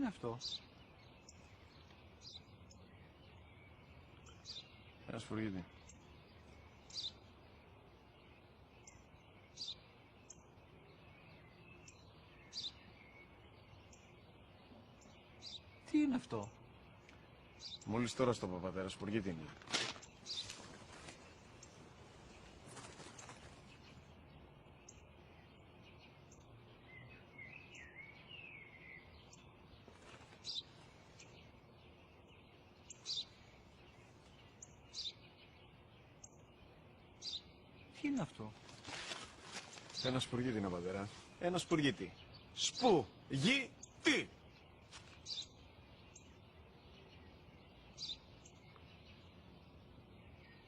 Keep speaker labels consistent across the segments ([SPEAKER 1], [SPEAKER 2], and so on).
[SPEAKER 1] είναι αυτό?
[SPEAKER 2] Ένα σφουργίτη.
[SPEAKER 1] Τι είναι αυτό?
[SPEAKER 2] Μόλις τώρα στο παπατέρα, σφουργίτη είναι.
[SPEAKER 1] Τι είναι αυτό?
[SPEAKER 2] Ένα σπουργίτη είναι, πατέρα. Ένα σπουργίτη. Σπου-γι-τι.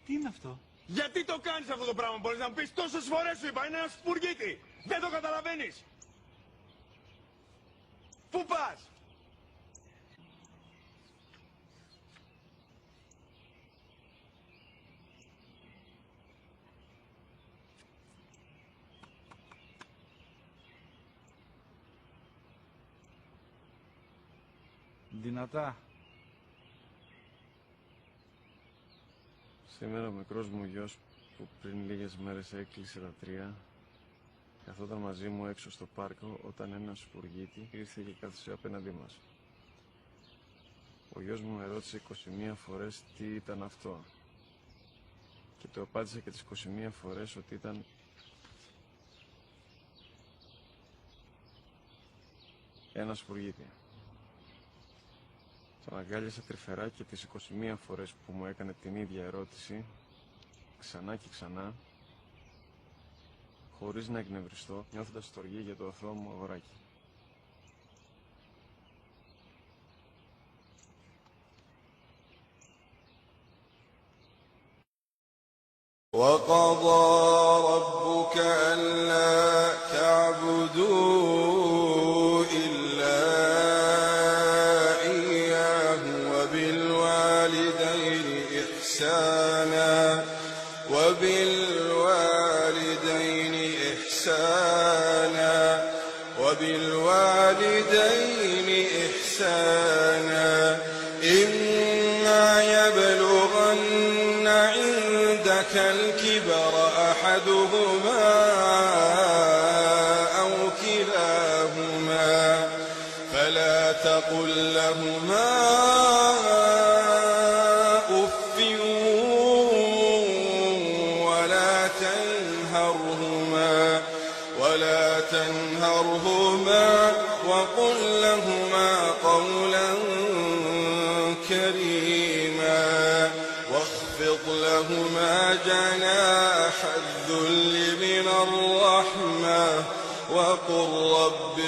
[SPEAKER 1] Τι είναι αυτό?
[SPEAKER 3] Γιατί το κάνεις αυτό το πράγμα, μπορείς να μου πεις? Τόσες φορές σου είπα, είναι ένα σπουργίτη. Δεν το καταλαβαίνεις. Πού πας?
[SPEAKER 1] Δυνατά.
[SPEAKER 2] Σήμερα ο μικρός μου γιος που πριν λίγες μέρες έκλεισε τα 3 καθόταν μαζί μου έξω στο πάρκο όταν ένας σπουργίτη ήρθε και κάθισε απέναντί μας. Ο γιος μου με ρώτησε 21 φορές τι ήταν αυτό και του απάντησα και τις 21 φορές ότι ήταν ένα σπουργίτη. Τον αγκάλιασα τρυφερά και τις 21 φορές που μου έκανε την ίδια ερώτηση, ξανά και ξανά, χωρίς να εκνευριστώ, νιώθοντας στοργή για το αθώο μου αγοράκι.
[SPEAKER 4] وَقَضَى رَبُّكَ أَلَّا تَعْبُدُوا إِلَّا إِيَّاهُ وَبِالْوَالِدَيْنِ إِحْسَانًا إِمَّا يَبْلُغَنَّ عِندَكَ الْكِبَرَ أَحَدُهُمَا أَوْ كِلَاهُمَا فَلَا تَقُل لَّهُمَا أُفٍّ ولا تنهرهما وقل لهما قولا كريما واخفض لهما جناح الذل من الرحمة وقل رب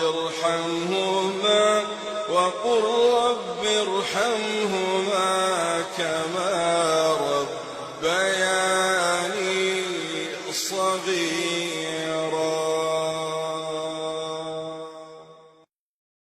[SPEAKER 4] ارحمهما كما ربياني